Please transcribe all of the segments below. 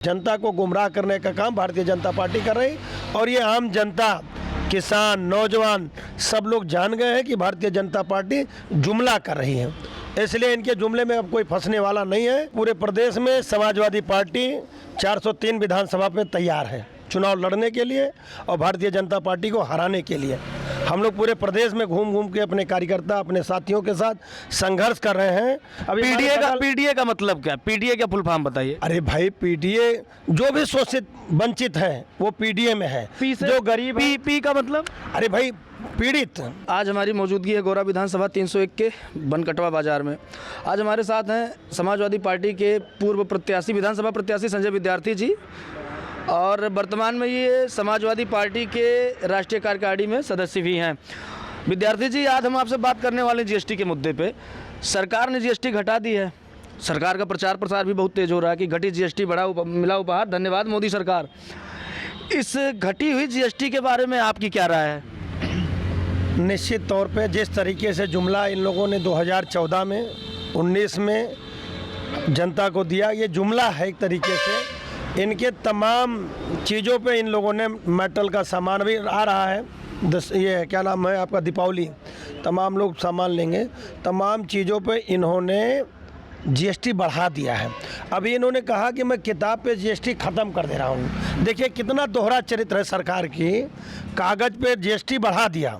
जनता को गुमराह करने का काम भारतीय जनता पार्टी कर रही और ये आम जनता, किसान, नौजवान सब लोग जान गए हैं कि भारतीय जनता पार्टी जुमला कर रही है। इसलिए इनके जुमले में अब कोई फंसने वाला नहीं है। पूरे प्रदेश में समाजवादी पार्टी 403 विधानसभा पे तैयार है चुनाव लड़ने के लिए और भारतीय जनता पार्टी को हराने के लिए। हम लोग पूरे प्रदेश में घूम घूम के अपने कार्यकर्ता, अपने साथियों के साथ संघर्ष कर रहे हैं। अभी पीडीए का मतलब क्या? पीडीए का फुल फॉर्म बताइए। अरे भाई, पीडीए जो भी शोषित वंचित है वो पीडीए में है। जो गरीब पी का मतलब? अरे भाई, पीड़ित। आज हमारी मौजूदगी है गौरा विधानसभा 301 के बनकटवा बाजार में। आज हमारे साथ हैं समाजवादी पार्टी के पूर्व प्रत्याशी, विधानसभा प्रत्याशी संजय विद्यार्थी जी, और वर्तमान में ये समाजवादी पार्टी के राष्ट्रीय कार्यकारिणी में सदस्य भी हैं। विद्यार्थी जी, आज हम आपसे बात करने वाले जीएसटी के मुद्दे पे। सरकार ने जीएसटी घटा दी है। सरकार का प्रचार प्रसार भी बहुत तेज हो रहा है कि घटी जीएसटी बड़ा मिला उपहार, धन्यवाद मोदी सरकार। इस घटी हुई जीएसटी के बारे में आपकी क्या राय है? निश्चित तौर पे जिस तरीके से जुमला इन लोगों ने 2014 में, 19 में जनता को दिया, ये जुमला है एक तरीके से। इनके तमाम चीज़ों पे इन लोगों ने, मेटल का सामान भी आ रहा है, ये क्या नाम है आपका, दीपावली, तमाम लोग सामान लेंगे, तमाम चीज़ों पे इन्होंने जीएसटी बढ़ा दिया है। अभी इन्होंने कहा कि मैं किताब पे जीएसटी ख़त्म कर दे रहा हूँ। देखिए कितना दोहरा चरित्र है सरकार की। कागज़ पे जीएसटी बढ़ा दिया,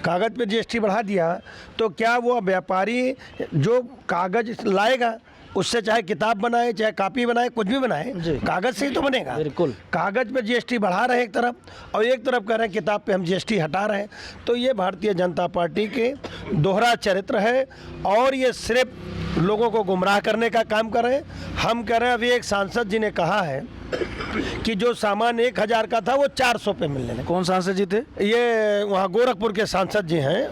कागज़ पे जीएसटी बढ़ा दिया तो क्या वो व्यापारी जो कागज़ लाएगा उससे चाहे किताब बनाए, चाहे कॉपी बनाए, कुछ भी बनाए, कागज़ से ही तो बनेगा। बिल्कुल। कागज़ पे जीएसटी बढ़ा रहे हैं एक तरफ और एक तरफ कह रहे हैं किताब पे हम जीएसटी हटा रहे हैं। तो ये भारतीय जनता पार्टी के दोहरा चरित्र है और ये सिर्फ लोगों को गुमराह करने का काम कर रहे हैं। हम कह रहे हैं, अभी एक सांसद जी ने कहा है कि जो सामान 1000 का था वो 400 पे मिलने लगा। कौन सांसद जी थे? ये वहाँ गोरखपुर के सांसद जी हैं,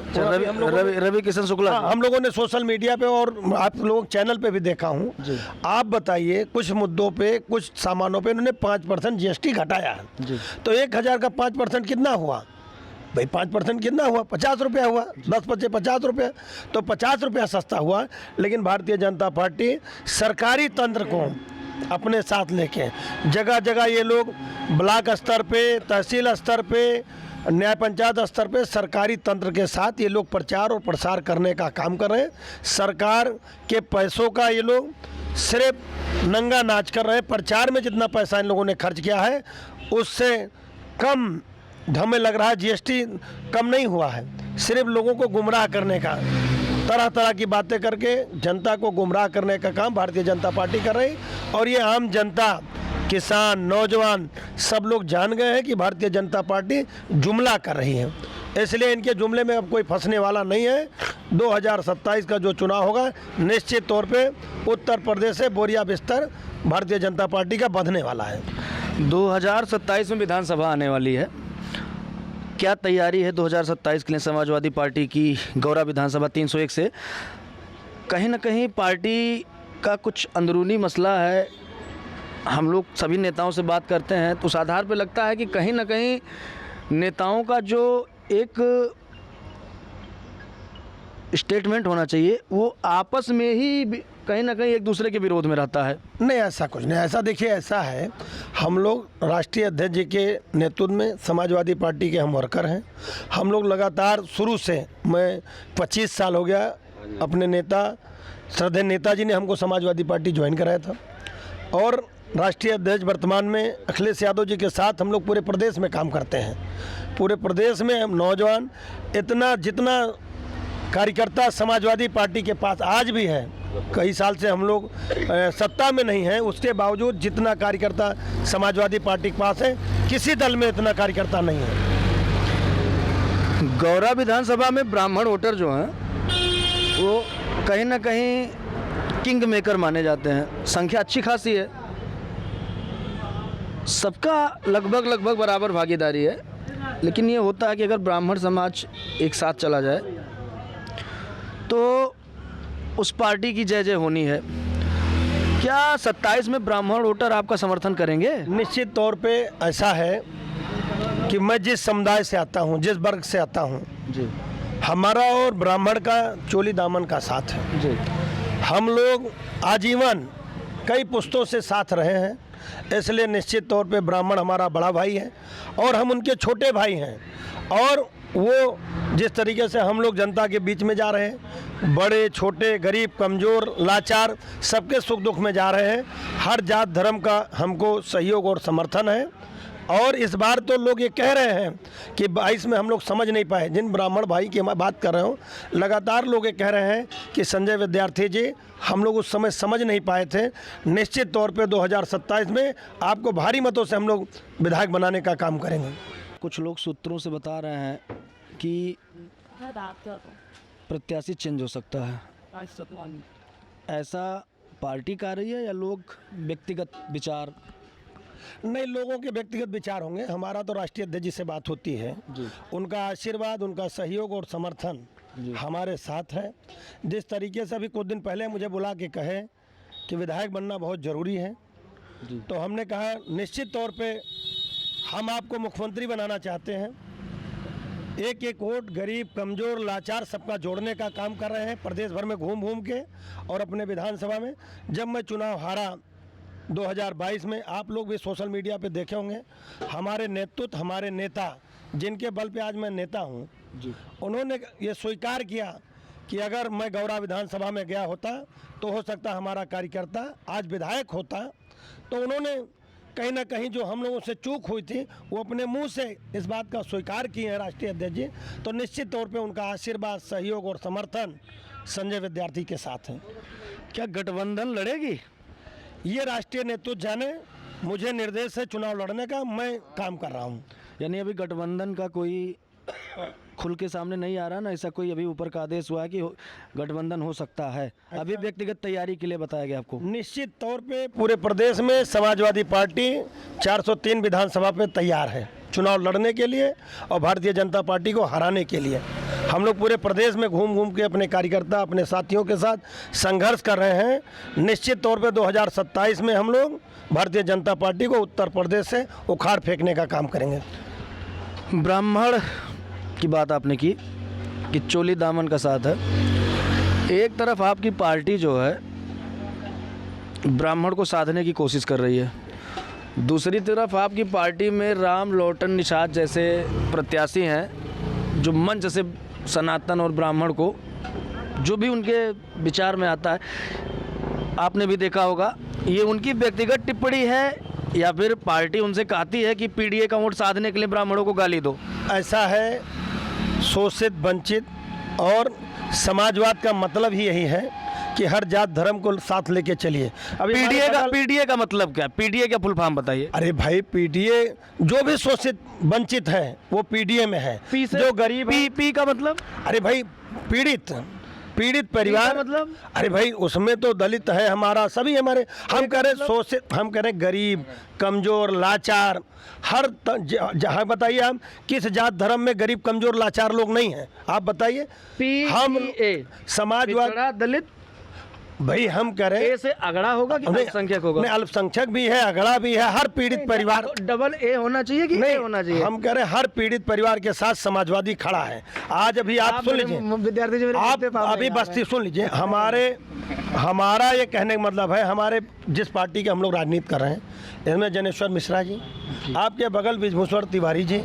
रवि किशन शुक्ला। हम लोगों ने सोशल मीडिया पे और आप लोगों चैनल पे भी देखा हूँ। आप बताइए, कुछ मुद्दों पे, कुछ सामानों पे इन्होंने 5% जीएसटी घटाया है। तो 1000 का 5% कितना हुआ भाई? 5% कितना हुआ? 50 रुपया हुआ। 10 बचे 50 रुपया, तो 50 रुपया सस्ता हुआ। लेकिन भारतीय जनता पार्टी सरकारी तंत्र को अपने साथ लेके जगह जगह ये लोग ब्लॉक स्तर पे, तहसील स्तर पे, न्याय पंचायत स्तर पे सरकारी तंत्र के साथ ये लोग प्रचार और प्रसार करने का काम कर रहे हैं। सरकार के पैसों का ये लोग सिर्फ नंगा नाच कर रहे हैं। प्रचार में जितना पैसा इन लोगों ने खर्च किया है उससे कम हमें लग रहा है जीएसटी कम नहीं हुआ है। सिर्फ लोगों को गुमराह करने का, तरह तरह की बातें करके जनता को गुमराह करने का काम भारतीय जनता पार्टी कर रही और ये आम जनता, किसान, नौजवान सब लोग जान गए हैं कि भारतीय जनता पार्टी जुमला कर रही है। इसलिए इनके जुमले में अब कोई फंसने वाला नहीं है। 2027 का जो चुनाव होगा निश्चित तौर पे उत्तर प्रदेश से बोरिया बिस्तर भारतीय जनता पार्टी का बंधने वाला है। 2027 में विधानसभा आने वाली है, क्या तैयारी है 2027 के लिए समाजवादी पार्टी की गौरा विधानसभा 301 से? कहीं ना कहीं पार्टी का कुछ अंदरूनी मसला है। हम लोग सभी नेताओं से बात करते हैं तो उस आधार पर लगता है कि कहीं ना कहीं नेताओं का जो एक स्टेटमेंट होना चाहिए वो आपस में ही कहीं ना कहीं एक दूसरे के विरोध में रहता है। नहीं, ऐसा कुछ नहीं। ऐसा देखिए, ऐसा है, हम लोग राष्ट्रीय अध्यक्ष जी के नेतृत्व में समाजवादी पार्टी के हम वर्कर हैं। हम लोग लगातार शुरू से, मैं 25 साल हो गया, अपने नेता श्रद्धेय नेताजी ने हमको समाजवादी पार्टी ज्वाइन कराया था और राष्ट्रीय अध्यक्ष वर्तमान में अखिलेश यादव जी के साथ हम लोग पूरे प्रदेश में काम करते हैं। पूरे प्रदेश में हम नौजवान, इतना जितना कार्यकर्ता समाजवादी पार्टी के पास आज भी है, कई साल से हम लोग सत्ता में नहीं हैं, उसके बावजूद जितना कार्यकर्ता समाजवादी पार्टी के पास है, किसी दल में इतना कार्यकर्ता नहीं है। गौरा विधानसभा में ब्राह्मण वोटर जो हैं वो कहीं ना कहीं किंग मेकर माने जाते हैं। संख्या अच्छी खासी है, सबका लगभग बराबर भागीदारी है। लेकिन ये होता है कि अगर ब्राह्मण समाज एक साथ चला जाए तो उस पार्टी की जय जय होनी है। क्या 27 में ब्राह्मण वोटर आपका समर्थन करेंगे? निश्चित तौर पे ऐसा है कि मैं जिस समुदाय से आता हूँ, जिस वर्ग से आता हूँ जी, हमारा और ब्राह्मण का चोली दामन का साथ है जी। हम लोग आजीवन कई पुश्तों से साथ रहे हैं इसलिए निश्चित तौर पे ब्राह्मण हमारा बड़ा भाई है और हम उनके छोटे भाई हैं। और वो जिस तरीके से हम लोग जनता के बीच में जा रहे हैं, बड़े छोटे गरीब कमज़ोर लाचार सबके सुख दुख में जा रहे हैं, हर जात धर्म का हमको सहयोग और समर्थन है। और इस बार तो लोग ये कह रहे हैं कि 22 में हम लोग समझ नहीं पाए, जिन ब्राह्मण भाई की मैं बात कर रहा हूँ, लगातार लोग ये कह रहे हैं कि संजय विद्यार्थी जी हम लोग उस समय समझ नहीं पाए थे। निश्चित तौर पे 2027 में आपको भारी मतों से हम लोग विधायक बनाने का काम करेंगे। कुछ लोग सूत्रों से बता रहे हैं कि प्रत्याशी चेंज हो सकता है, ऐसा पार्टी कर रही है या लोग व्यक्तिगत विचार? नहीं, लोगों के व्यक्तिगत विचार होंगे। हमारा तो राष्ट्रीय अध्यक्ष जी से बात होती है, उनका आशीर्वाद, उनका सहयोग और समर्थन हमारे साथ है। जिस तरीके से अभी कुछ दिन पहले मुझे बुला के कहे कि विधायक बनना बहुत ज़रूरी है, तो हमने कहा निश्चित तौर पे हम आपको मुख्यमंत्री बनाना चाहते हैं। एक एक वोट गरीब कमज़ोर लाचार सबका जोड़ने का काम कर रहे हैं, प्रदेश भर में घूम घूम के। और अपने विधानसभा में जब मैं चुनाव हारा 2022 में, आप लोग भी सोशल मीडिया पे देखे होंगे, हमारे नेतृत्व, हमारे नेता जिनके बल पे आज मैं नेता हूँ, उन्होंने ये स्वीकार किया कि अगर मैं गौरा विधानसभा में गया होता तो हो सकता हमारा कार्यकर्ता आज विधायक होता। तो उन्होंने कहीं ना कहीं जो हम लोगों से चूक हुई थी वो अपने मुंह से इस बात का स्वीकार किए हैं राष्ट्रीय अध्यक्ष जी। तो निश्चित तौर पे उनका आशीर्वाद, सहयोग और समर्थन संजय विद्यार्थी के साथ है। क्या गठबंधन लड़ेगी? ये राष्ट्रीय नेतृत्व जाने, मुझे निर्देश है चुनाव लड़ने का, मैं काम कर रहा हूँ। यानी अभी गठबंधन का कोई खुल के सामने नहीं आ रहा ना, ऐसा कोई अभी ऊपर का आदेश हुआ है कि गठबंधन हो सकता है? अभी व्यक्तिगत तैयारी के लिए बताया गया आपको? निश्चित तौर पे पूरे प्रदेश में समाजवादी पार्टी 403 विधानसभा पे तैयार है चुनाव लड़ने के लिए और भारतीय जनता पार्टी को हराने के लिए। हम लोग पूरे प्रदेश में घूम घूम के अपने कार्यकर्ता, अपने साथियों के साथ संघर्ष कर रहे हैं। निश्चित तौर पे 2027 में हम लोग भारतीय जनता पार्टी को उत्तर प्रदेश से उखाड़ फेंकने का काम करेंगे। ब्राह्मण की बात आपने की कि चोली दामन का साथ है। एक तरफ आपकी पार्टी जो है ब्राह्मण को साधने की कोशिश कर रही है, दूसरी तरफ आपकी पार्टी में राम लोटन निषाद जैसे प्रत्याशी हैं जो मंच से सनातन और ब्राह्मण को जो भी उनके विचार में आता है, आपने भी देखा होगा, ये उनकी व्यक्तिगत टिप्पणी है या फिर पार्टी उनसे कहती है कि पीडीए का वोट साधने के लिए ब्राह्मणों को गाली दो? ऐसा है, शोषित वंचित और समाजवाद का मतलब ही यही है कि हर जात धर्म को साथ लेके चलिए। अभी पीडीए का मतलब क्या? पीडीए का फुल फॉर्म बताइए। अरे भाई, पीडीए जो भी शोषित वंचित है वो पीडीए में है। जो गरीब पी का मतलब? अरे भाई, पीड़ित परिवार मतलब? अरे भाई, उसमें तो दलित है हमारा, सभी हमारे, हम कह रहे शोषित, हम कह रहे गरीब कमजोर लाचार, हर जहाँ बताइए आप किस जात धर्म में गरीब कमजोर लाचार लोग नहीं हैं? आप बताइए। हम समाजवाद दलित, भाई हम कह रहे हैं से अगड़ा होगा कि अल्पसंख्यक होगा? नहीं, अल्पसंख्यक भी है, अगड़ा भी है, हर पीड़ित परिवार। तो डबल ए होना चाहिए कि नहीं ए होना चाहिए? हम कह रहे हैं हर पीड़ित परिवार के साथ समाजवादी खड़ा है। आज अभी आप सुन लीजिए, विद्यार्थी आप अभी बस्ती सुन लीजिए। हमारा ये कहने का मतलब है, हमारे जिस पार्टी के हम लोग राजनीति कर रहे हैं इसमें जनेश्वर मिश्रा जी, आपके बगल विभूषण तिवारी जी,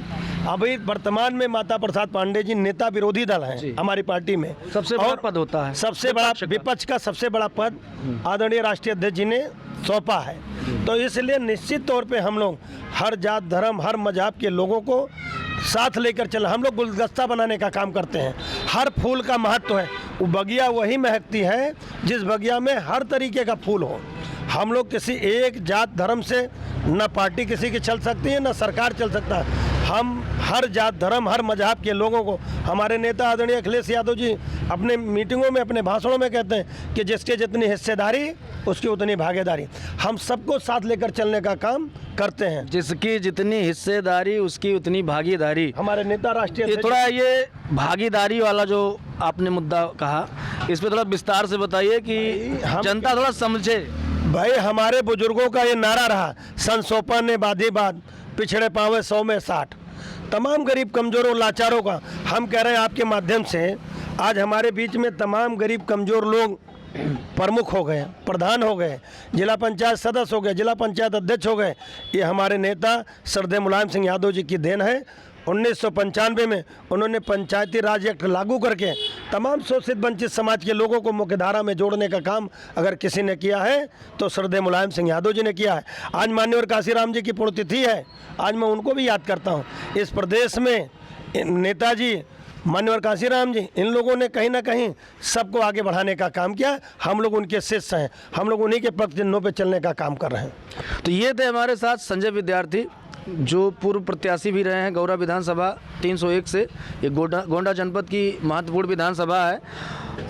अभी वर्तमान में माता प्रसाद पांडे जी नेता विरोधी दल हैं हमारी पार्टी में। सबसे बड़ा पद होता है, सबसे बड़ा विपक्ष का सबसे बड़ा पद आदरणीय राष्ट्रीय अध्यक्ष जी ने सौंपा है। तो इसलिए निश्चित तौर पे हम लोग हर जात धर्म हर मजहब के लोगों को साथ लेकर चल, हम लोग गुलदस्ता बनाने का काम करते हैं। हर फूल का महत्व है, वो बगिया वही महकती है जिस बगिया में हर तरीके का फूल हो। हम लोग किसी एक जात धर्म से न पार्टी किसी की चल सकती है न सरकार चल सकता है। हम हर जात धर्म हर मजहब के लोगों को, हमारे नेता आदरणीय अखिलेश यादव जी अपने मीटिंगों में अपने भाषणों में कहते हैं कि जिसके जितनी हिस्सेदारी उसकी उतनी भागीदारी। हम सबको साथ लेकर चलने का काम करते हैं। जिसकी जितनी हिस्सेदारी उसकी उतनी भागीदारी। हमारे नेता राष्ट्रीय थोड़ा ये भागीदारी वाला जो आपने मुद्दा कहा, इस पर थोड़ा विस्तार से बताइए कि जनता थोड़ा समझे। भाई, हमारे बुजुर्गों का ये नारा रहा, संसोपन ने बाधी बात, पिछड़े पावे 100 में 60। तमाम गरीब कमजोरों लाचारों का हम कह रहे हैं आपके माध्यम से, आज हमारे बीच में तमाम गरीब कमजोर लोग प्रमुख हो गए, प्रधान हो गए, जिला पंचायत सदस्य हो गए, जिला पंचायत अध्यक्ष हो गए, ये हमारे नेता श्रद्धेय मुलायम सिंह यादव जी की देन है। 1995 में उन्होंने पंचायती राज एक्ट लागू करके तमाम शोषित वंचित समाज के लोगों को मुख्यधारा में जोड़ने का काम अगर किसी ने किया है तो श्रद्धेय मुलायम सिंह यादव जी ने किया है। आज माननीय काशीराम जी की पुण्यतिथि है, आज मैं उनको भी याद करता हूँ। इस प्रदेश में नेताजी मान्यवर काशीराम जी, इन लोगों ने कहीं ना कहीं सबको आगे बढ़ाने का काम किया। हम लोग उनके शिष्य हैं, हम लोग उन्हीं के पक्ष चिन्हों पे चलने का काम कर रहे हैं। तो ये थे हमारे साथ संजय विद्यार्थी, जो पूर्व प्रत्याशी भी रहे हैं गौरा विधानसभा 301 से। ये गोंडा जनपद की महत्वपूर्ण विधानसभा है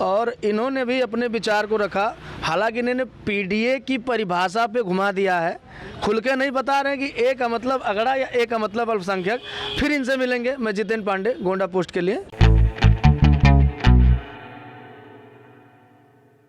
और इन्होंने भी अपने विचार को रखा। हालांकि इन्होंने पीडीए की परिभाषा पे घुमा दिया है, खुल के नहीं बता रहे हैं कि ए का मतलब अगड़ा या ए का मतलब अल्पसंख्यक। फिर इनसे मिलेंगे। मैं जितेंद्र पांडे, गोंडा पोस्ट के लिए।